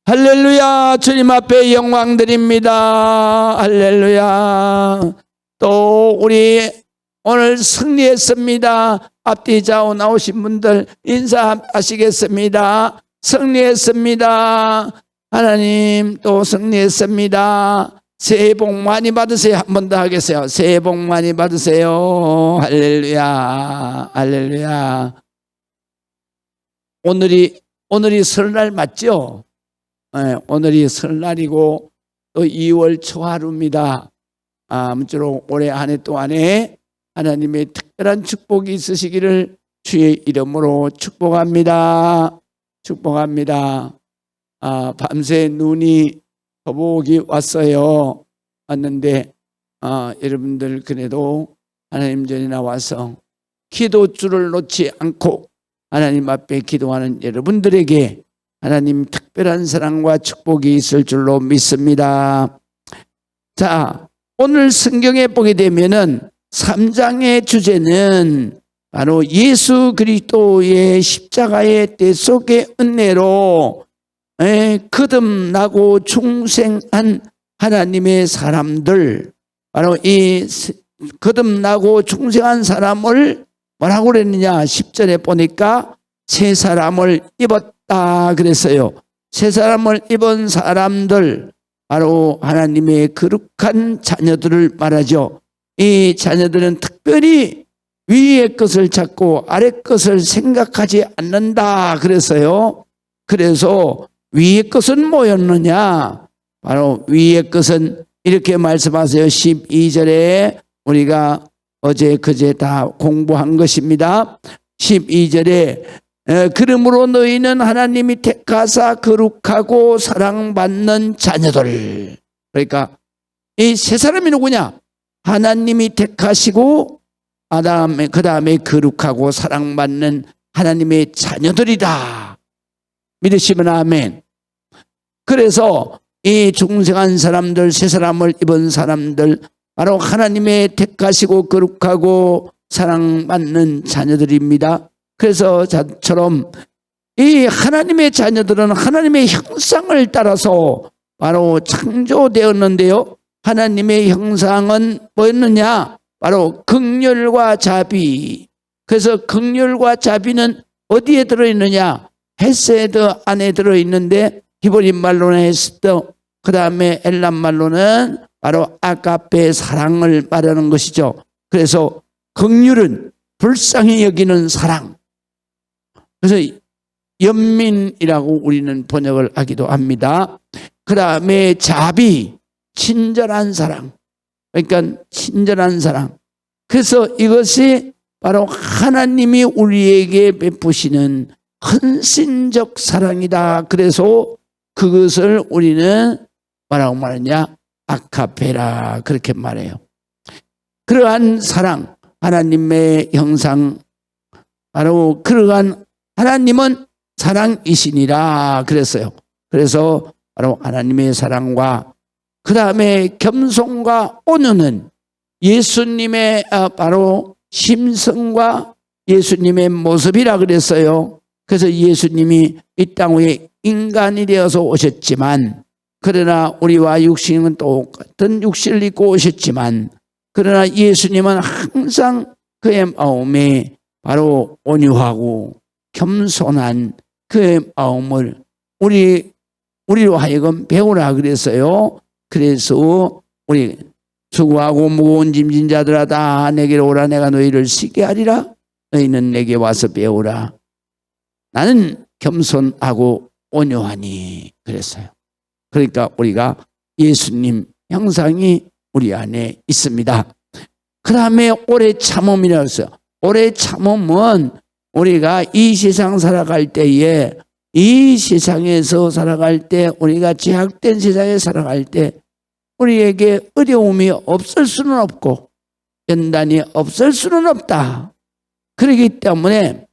할렐루야. 주님 앞에 영광 드립니다. 할렐루야. 또 우리 오늘 승리했습니다. 앞뒤 좌우 나오신 분들 인사하시겠습니다. 승리했습니다. 하나님 또 승리했습니다. 새해 복 많이 받으세요. 한 번 더 하겠어요. 새해 복 많이 받으세요. 할렐루야. 할렐루야. 오늘이 설날 맞죠? 네, 오늘이 설날이고 또 2월 초하루입니다. 아무쪼록 올해 한 해 동안에 하나님의 특별한 축복이 있으시기를 주의 이름으로 축복합니다. 축복합니다. 밤새 눈이 거북이 왔어요. 왔는데 여러분들 그래도 하나님 전에 나와서 기도줄을 놓지 않고 하나님 앞에 기도하는 여러분들에게 하나님 특별한 사랑과 축복이 있을 줄로 믿습니다. 자, 오늘 성경에 보게 되면은 3장의 주제는 바로 예수 그리스도의 십자가의 대 속의 은혜로 거듭나고 중생한 하나님의 사람들, 바로 이 거듭나고 중생한 사람을 뭐라고 그랬느냐? 10절에 보니까 새 사람을 입었다 그랬어요. 새 사람을 입은 사람들, 바로 하나님의 거룩한 자녀들을 말하죠. 이 자녀들은 특별히 위의 것을 찾고 아래 것을 생각하지 않는다 그랬어요. 그래서 위의 것은 뭐였느냐? 바로 위의 것은 이렇게 말씀하세요. 12절에 우리가 어제 그제 다 공부한 것입니다. 12절에 그러므로 너희는 하나님이 택하사 거룩하고 사랑받는 자녀들. 그러니까 이 세 사람이 누구냐? 하나님이 택하시고 그 다음에 거룩하고 사랑받는 하나님의 자녀들이다. 믿으시면 아멘. 그래서 이 중생한 사람들, 세 사람을 입은 사람들, 바로 하나님의 택하시고 거룩하고 사랑받는 자녀들입니다. 그래서 저처럼 이 하나님의 자녀들은 하나님의 형상을 따라서 바로 창조되었는데요. 하나님의 형상은 뭐였느냐? 바로 긍휼과 자비. 그래서 긍휼과 자비는 어디에 들어있느냐? 헤세드 안에 들어있는데 히브리 말로는 헤세드, 그 다음에 엘람 말로는 바로 아가페 사랑을 말하는 것이죠. 그래서 긍휼은 불쌍히 여기는 사랑. 그래서 연민이라고 우리는 번역을 하기도 합니다. 그 다음에 자비, 친절한 사랑. 그러니까 친절한 사랑. 그래서 이것이 바로 하나님이 우리에게 베푸시는 헌신적 사랑이다. 그래서 그것을 우리는 뭐라고 말하냐? 아카페라 그렇게 말해요. 그러한 사랑, 하나님의 형상, 바로 그러한 하나님은 사랑이시니라 그랬어요. 그래서 바로 하나님의 사랑과 그 다음에 겸손과 온유는 예수님의 바로 심성과 예수님의 모습이라 그랬어요. 그래서 예수님이 이 땅 위에 인간이 되어서 오셨지만, 그러나 우리와 육신은 똑같은 육신을 입고 오셨지만, 그러나 예수님은 항상 그의 마음에 바로 온유하고 겸손한 그의 마음을 우리로 하여금 배우라 그랬어요. 그래서 우리 수고하고 무거운 짐진 자들아 다 내게로 오라. 내가 너희를 쉬게 하리라. 너희는 내게 와서 배우라. 나는 겸손하고 온유하니 그랬어요. 그러니까 우리가 예수님 형상이 우리 안에 있습니다. 그 다음에 오래 참음이라고 했어요. 오래 참음은 우리가 이 세상 살아갈 때에, 이 세상에서 살아갈 때, 우리가 제약된 세상에 살아갈 때 우리에게 어려움이 없을 수는 없고 연단이 없을 수는 없다. 그렇기 때문에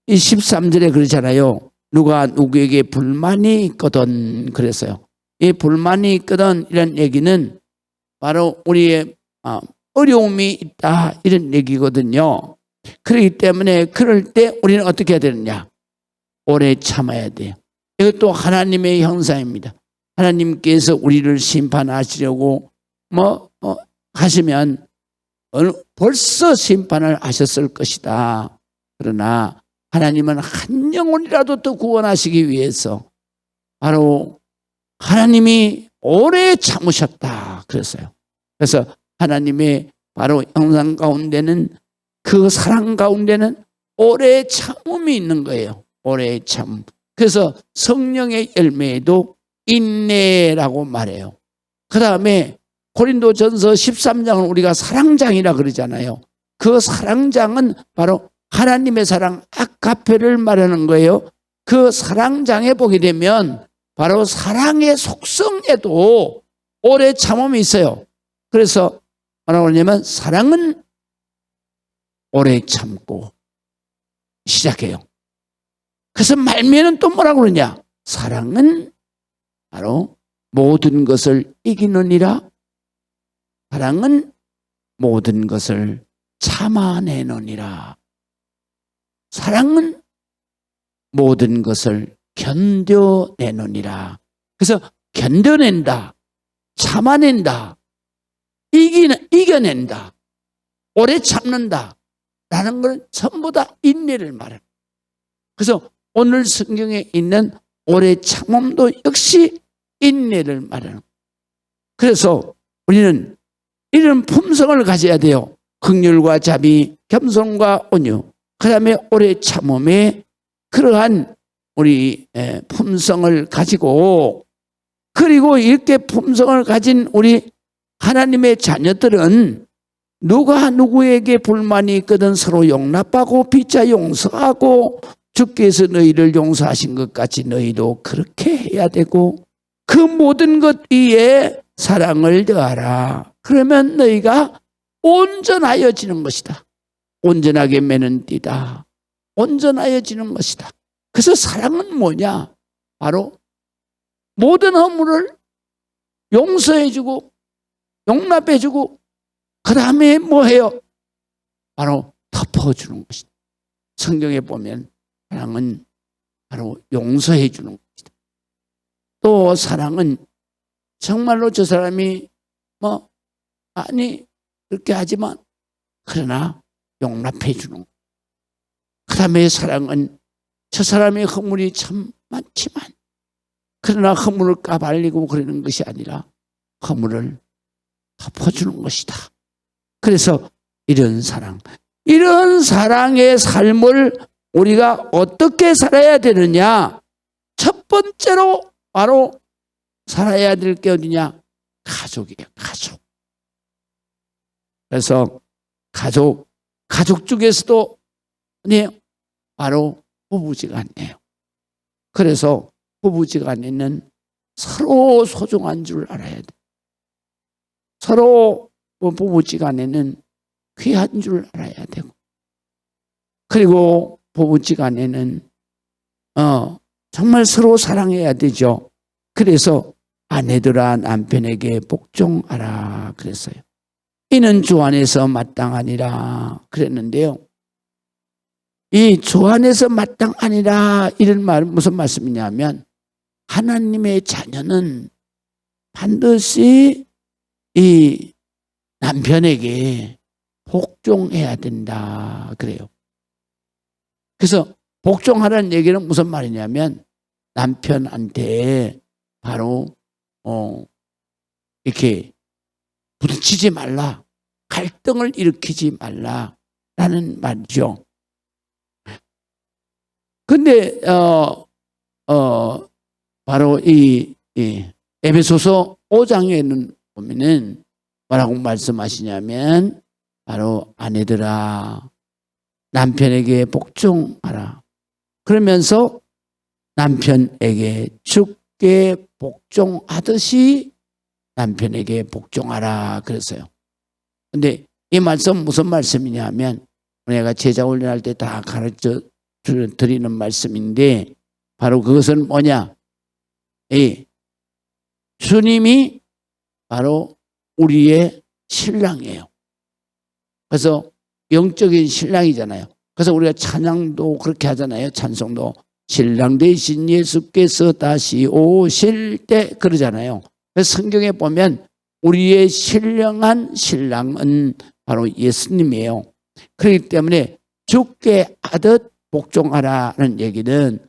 이 13절에 그러잖아요. 누가 누구에게 불만이 있거든 그랬어요. 이 불만이 있거든 이런 얘기는 바로 우리의 어려움이 있다 이런 얘기거든요. 그렇기 때문에 그럴 때 우리는 어떻게 해야 되느냐? 오래 참아야 돼요. 이것도 하나님의 형상입니다. 하나님께서 우리를 심판하시려고 하시면 벌써 심판을 하셨을 것이다. 그러나 하나님은 한 영혼이라도 더 구원하시기 위해서 바로 하나님이 오래 참으셨다 그랬어요. 그래서 하나님의 바로 형상 가운데는, 그 사랑 가운데는 오래 참음이 있는 거예요. 오래 참. 그래서 성령의 열매에도 인내라고 말해요. 그 다음에 고린도전서 13장은 우리가 사랑장이라 그러잖아요. 그 사랑장은 바로 하나님의 사랑 아가페를 말하는 거예요. 그 사랑장에 보게 되면 바로 사랑의 속성에도 오래 참음이 있어요. 그래서 뭐라고 그러냐면 사랑은 오래 참고 시작해요. 그래서 말미에는 또 뭐라고 그러냐? 사랑은 바로 모든 것을 이기느니라. 사랑은 모든 것을 참아내느니라. 사랑은 모든 것을 견뎌내느니라. 그래서 견뎌낸다, 참아낸다, 이겨낸다, 오래 참는다 라는 건 전부 다 인내를 말해요. 그래서 오늘 성경에 있는 오래 참음도 역시 인내를 말하는 거예요. 그래서 우리는 이런 품성을 가져야 돼요. 긍휼과 자비, 겸손과 온유, 그 다음에 오래 참음의 그러한 우리 품성을 가지고, 그리고 이렇게 품성을 가진 우리 하나님의 자녀들은 누가 누구에게 불만이 있거든 서로 용납하고 피차 용서하고, 주께서 너희를 용서하신 것 같이 너희도 그렇게 해야 되고, 그 모든 것 위에 사랑을 더하라. 그러면 너희가 온전하여지는 것이다. 온전하게 매는 띠다. 온전하여지는 것이다. 그래서 사랑은 뭐냐? 바로 모든 허물을 용서해주고 용납해주고 그 다음에 뭐 해요? 바로 덮어주는 것이다. 성경에 보면 사랑은 바로 용서해 주는 것이다. 또 사랑은 정말로 저 사람이 그렇게 하지만 그러나 용납해 주는 것. 그 다음에 사랑은 저 사람의 허물이 참 많지만 그러나 허물을 까발리고 그러는 것이 아니라 허물을 덮어주는 것이다. 그래서 이런 사랑의 삶을 우리가 어떻게 살아야 되느냐? 첫 번째로 바로 살아야 될 게 어디냐? 가족이에요. 가족. 그래서 가족 중에서도 바로 부부지간이에요. 그래서 부부지간에는 서로 소중한 줄 알아야 돼. 서로 부부지간에는 귀한 줄 알아야 되고, 그리고 부부지간에는 정말 서로 사랑해야 되죠. 그래서 아내들아 남편에게 복종하라 그랬어요. 이는 주 안에서 마땅하니라 그랬는데요. 이 주 안에서 마땅하니라 이런 말 무슨 말씀이냐면 하나님의 자녀는 반드시 이 남편에게 복종해야 된다 그래요. 그래서 복종하라는 얘기는 무슨 말이냐면 남편한테 바로 이렇게 부딪히지 말라, 갈등을 일으키지 말라라는 말이죠. 근데 바로 이 에베소서 5장에는 보면은 뭐라고 말씀하시냐면 바로 아내들아 남편에게 복종하라. 그러면서 남편에게 주께 복종하듯이 남편에게 복종하라 그랬어요. 근데 이 말씀 무슨 말씀이냐면 내가 제자 훈련할 때 다 가르쳐 드리는 말씀인데 바로 그것은 뭐냐? 주님이 바로 우리의 신랑이에요. 그래서 영적인 신랑이잖아요. 그래서 우리가 찬양도 그렇게 하잖아요. 찬송도 신랑 되신 예수께서 다시 오실 때 그러잖아요. 그래서 성경에 보면 우리의 신령한 신랑은 바로 예수님이에요. 그렇기 때문에 주께 하듯 복종하라는 얘기는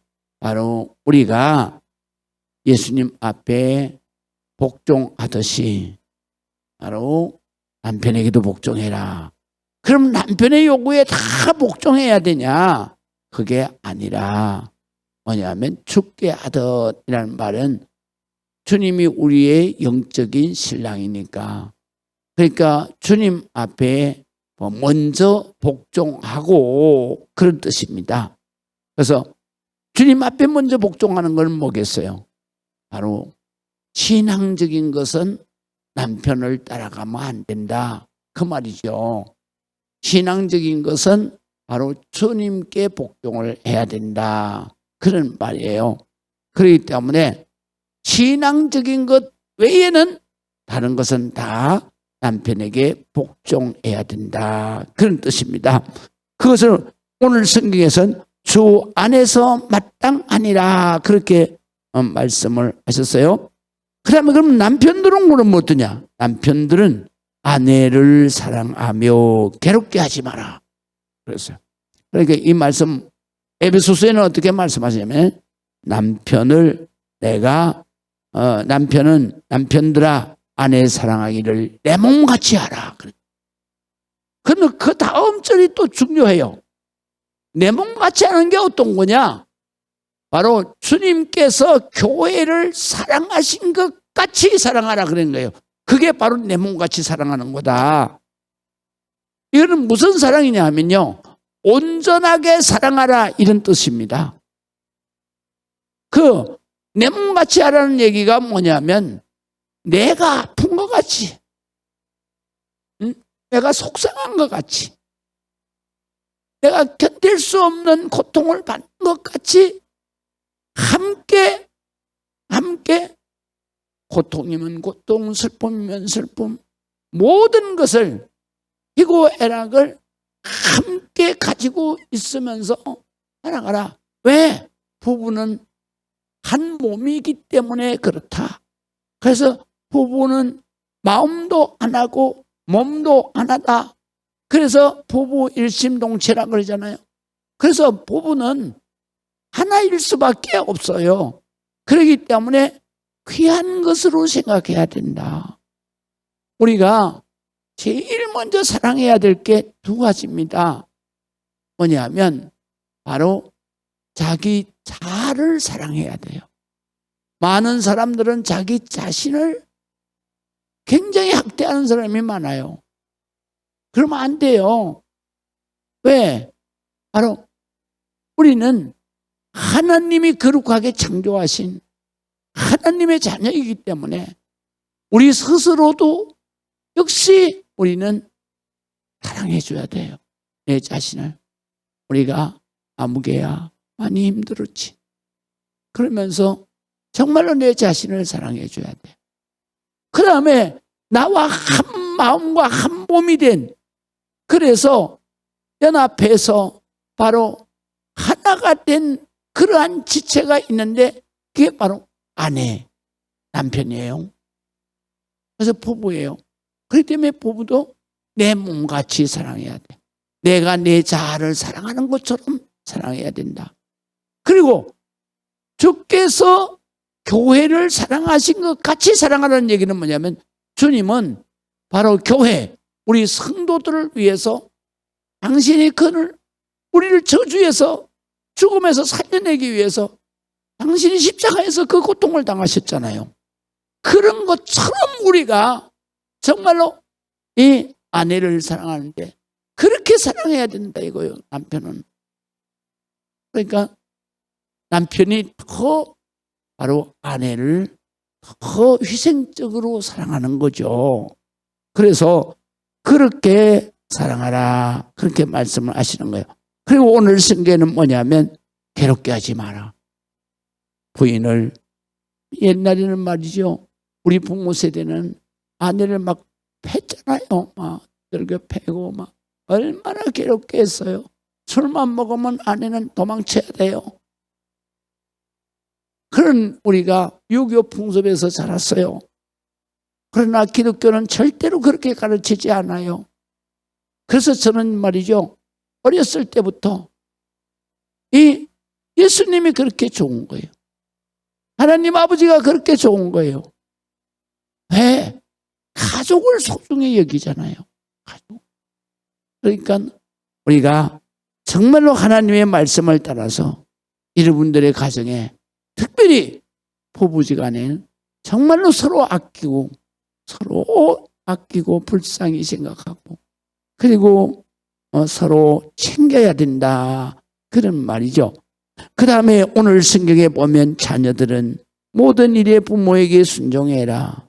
바로 우리가 예수님 앞에 복종하듯이 바로 남편에게도 복종해라. 그럼 남편의 요구에 다 복종해야 되냐? 그게 아니라 뭐냐면 주께 하듯이라는 말은 주님이 우리의 영적인 신랑이니까, 그러니까 주님 앞에 먼저 복종하고 그런 뜻입니다. 그래서 주님 앞에 먼저 복종하는 건 뭐겠어요? 바로 신앙적인 것은 남편을 따라가면 안 된다, 그 말이죠. 신앙적인 것은 바로 주님께 복종을 해야 된다, 그런 말이에요. 그렇기 때문에 신앙적인 것 외에는 다른 것은 다 남편에게 복종해야 된다, 그런 뜻입니다. 그것을 오늘 성경에서는 주 안에서 마땅하니라 그렇게 말씀을 하셨어요. 그럼 남편들은 그러면 어떠냐? 남편들은 아내를 사랑하며 괴롭게 하지 마라 그랬어요. 그러니까 이 말씀 에베소서에는 어떻게 말씀하시냐면 남편을 내가 남편들아 아내 사랑하기를 내 몸같이 하라. 그런데 그 다음 절이 또 중요해요. 내 몸같이 하는 게 어떤 거냐? 바로 주님께서 교회를 사랑하신 것 같이 사랑하라 그런 거예요. 그게 바로 내 몸같이 사랑하는 거다. 이거는 무슨 사랑이냐 하면요, 온전하게 사랑하라 이런 뜻입니다. 그 내 몸같이 하라는 얘기가 뭐냐면 내가 아픈 것 같이, 내가 속상한 것 같이, 내가 견딜 수 없는 고통을 받는 것 같이 함께 고통이면 고통, 슬픔이면 슬픔, 모든 것을 희고애락을 함께 가지고 있으면서 살아가라. 왜? 부부는 한 몸이기 때문에 그렇다. 그래서 부부는 마음도 하나고 몸도 하나다. 그래서 부부 일심동체라 그러잖아요. 그래서 부부는 하나일 수밖에 없어요. 그렇기 때문에 귀한 것으로 생각해야 된다. 우리가 제일 먼저 사랑해야 될 게 두 가지입니다. 뭐냐면 바로 자기 자아를 사랑해야 돼요. 많은 사람들은 자기 자신을 굉장히 학대하는 사람이 많아요. 그러면 안 돼요. 왜? 바로 우리는 하나님이 거룩하게 창조하신 하나님의 자녀이기 때문에 우리 스스로도 역시 우리는 사랑해 줘야 돼요. 내 자신을. 우리가 아무개야 많이 힘들었지. 그러면서 정말로 내 자신을 사랑해 줘야 돼. 그 다음에 나와 한 마음과 한 몸이 된, 그래서 연합해서 바로 하나가 된 그러한 지체가 있는데 그게 바로 아내, 남편이에요. 그래서 부부예요. 그렇기 때문에 부부도 내 몸같이 사랑해야 돼. 내가 내 자아를 사랑하는 것처럼 사랑해야 된다. 그리고 주께서 교회를 사랑하신 것 같이 사랑하라는 얘기는 뭐냐면 주님은 바로 교회, 우리 성도들을 위해서 당신이 우리를 저주해서 죽음에서 살려내기 위해서 당신이 십자가에서 그 고통을 당하셨잖아요. 그런 것처럼 우리가 정말로 이 아내를 사랑하는데 그렇게 사랑해야 된다 이거예요. 남편은. 그러니까 남편이 더 바로 아내를 더 희생적으로 사랑하는 거죠. 그래서 그렇게 사랑하라 그렇게 말씀을 하시는 거예요. 그리고 오늘 성경에는 뭐냐면 괴롭게 하지 마라. 부인을, 옛날에는 말이죠, 우리 부모 세대는 아내를 막 팼잖아요. 막 들겨 패고 막 얼마나 괴롭게 했어요. 술만 먹으면 아내는 도망쳐야 돼요. 그런 우리가 유교 풍습에서 자랐어요. 그러나 기독교는 절대로 그렇게 가르치지 않아요. 그래서 저는 말이죠, 어렸을 때부터 이 예수님이 그렇게 좋은 거예요. 하나님 아버지가 그렇게 좋은 거예요. 왜? 가족을 소중히 여기잖아요. 가족. 그러니까 우리가 정말로 하나님의 말씀을 따라서 여러분들의 가정에, 특별히 부부지간에 정말로 서로 아끼고 불쌍히 생각하고, 그리고 서로 챙겨야 된다, 그런 말이죠. 그 다음에 오늘 성경에 보면 자녀들은 모든 일에 부모에게 순종해라.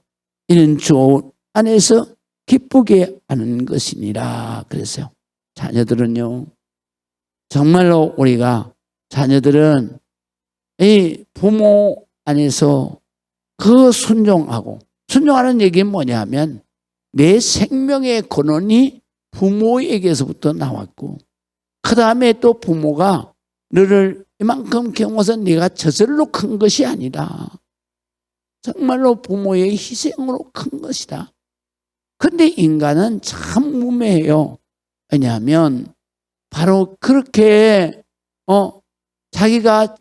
이는 주 안에서 기쁘게 하는 것이니라. 그랬어요. 자녀들은요, 정말로 우리가 자녀들은 이 부모 안에서 그 순종하는 얘기는 뭐냐면 내 생명의 근원이 부모에게서부터 나왔고, 그 다음에 또 부모가 너를 이만큼 키워서 네가 저절로 큰 것이 아니라 정말로 부모의 희생으로 큰 것이다. 그런데 인간은 참 무매해요. 왜냐하면 바로 그렇게 자기가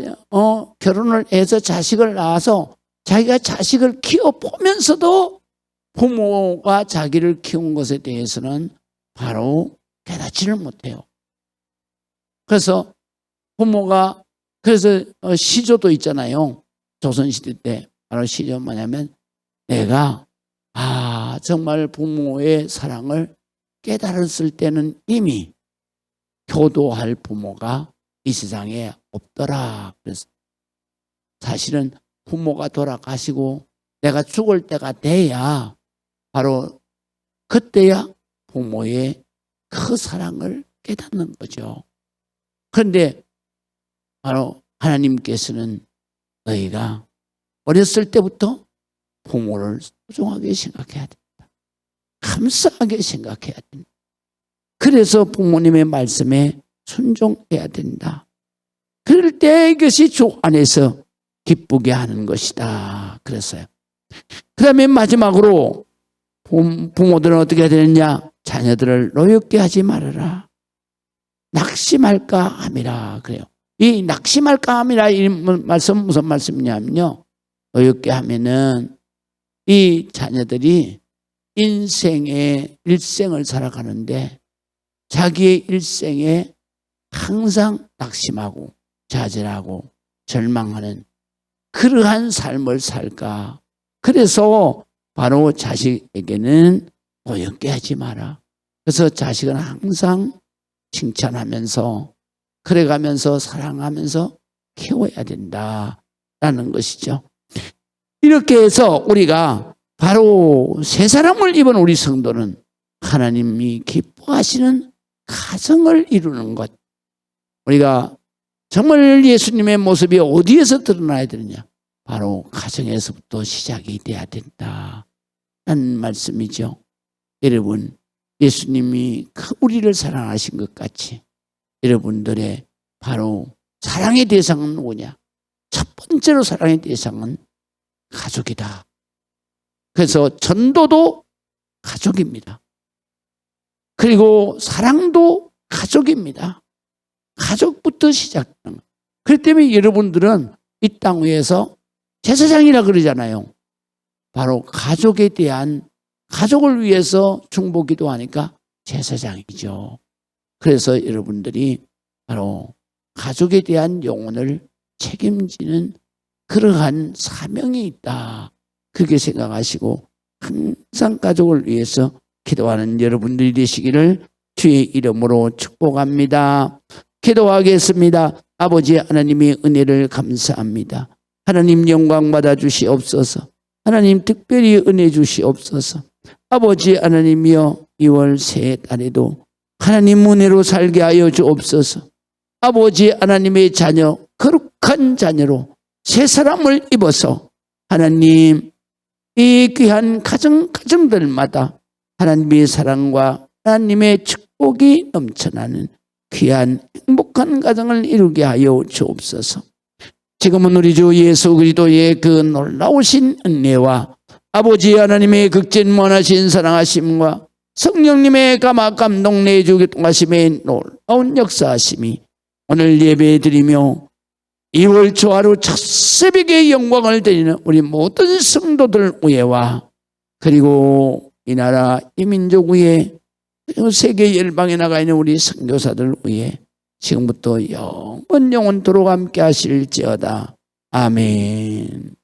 결혼을 해서 자식을 낳아서 자기가 자식을 키워보면서도 부모가 자기를 키운 것에 대해서는 바로 깨닫지를 못해요. 그래서 부모가, 그래서 시조도 있잖아요. 조선시대 때 바로 시조 뭐냐면, 내가 정말 부모의 사랑을 깨달았을 때는 이미 효도할 부모가 이 세상에 없더라. 그래서 사실은 부모가 돌아가시고 내가 죽을 때가 돼야, 바로 그때야 부모의 그 사랑을 깨닫는 거죠. 그런데 바로 하나님께서는 너희가 어렸을 때부터 부모를 소중하게 생각해야 된다. 감사하게 생각해야 된다. 그래서 부모님의 말씀에 순종해야 된다. 그럴 때 이것이 주 안에서 기쁘게 하는 것이다. 그랬어요. 그 다음에 마지막으로 부모들은 어떻게 해야 되느냐? 자녀들을 노엽게 하지 말아라. 낙심할까 함이라. 그래요. 이 낙심할까 함이라, 이 말씀 무슨 말씀이냐면요, 노엽게 하면은 이 자녀들이 일생을 살아가는데 자기의 일생에 항상 낙심하고 좌절하고 절망하는 그러한 삶을 살까. 그래서 바로 자식에게는 노엽게 하지 마라. 그래서 자식은 항상 칭찬하면서, 그래가면서 사랑하면서 키워야 된다라는 것이죠. 이렇게 해서 우리가 바로 새 사람을 입은 우리 성도는 하나님이 기뻐하시는 가정을 이루는 것. 우리가 정말 예수님의 모습이 어디에서 드러나야 되느냐? 바로 가정에서부터 시작이 돼야 된다는 말씀이죠. 여러분, 예수님이 우리를 사랑하신 것 같이 여러분들의 바로 사랑의 대상은 누구냐? 첫 번째로 사랑의 대상은 가족이다. 그래서 전도도 가족입니다. 그리고 사랑도 가족입니다. 가족부터 시작하는 거예요. 그렇기 때문에 여러분들은 이 땅 위에서 제사장이라 그러잖아요. 바로 가족에 대한, 가족을 위해서 중보기도 하니까 제사장이죠. 그래서 여러분들이 바로 가족에 대한 영혼을 책임지는 그러한 사명이 있다. 그렇게 생각하시고 항상 가족을 위해서 기도하는 여러분들이 되시기를 주의 이름으로 축복합니다. 기도하겠습니다. 아버지 하나님의 은혜를 감사합니다. 하나님 영광 받아 주시옵소서. 하나님 특별히 은혜 주시옵소서. 아버지 하나님이여, 2월 새 달에도 하나님 은혜로 살게 하여 주옵소서. 아버지 하나님의 자녀, 거룩한 자녀로 새 사람을 입어서 하나님 이 귀한 가정들마다 하나님의 사랑과 하나님의 축복이 넘쳐나는 귀한 행복한 가정을 이루게 하여 주옵소서. 지금은 우리 주 예수 그리스도의 그 놀라우신 은혜와 아버지 하나님의 극진무한하신 사랑하심과 성령님의 감동 내주기 동하심의 놀라운 역사하심이 오늘 예배드리며 2월 초하루 첫 새벽의 영광을 드리는 우리 모든 성도들 위에와 그리고 이 나라 이 민족 위에 세계 열방에 나가 있는 우리 선교사들 위에 지금부터 영원토록 함께 하실지어다. 아멘.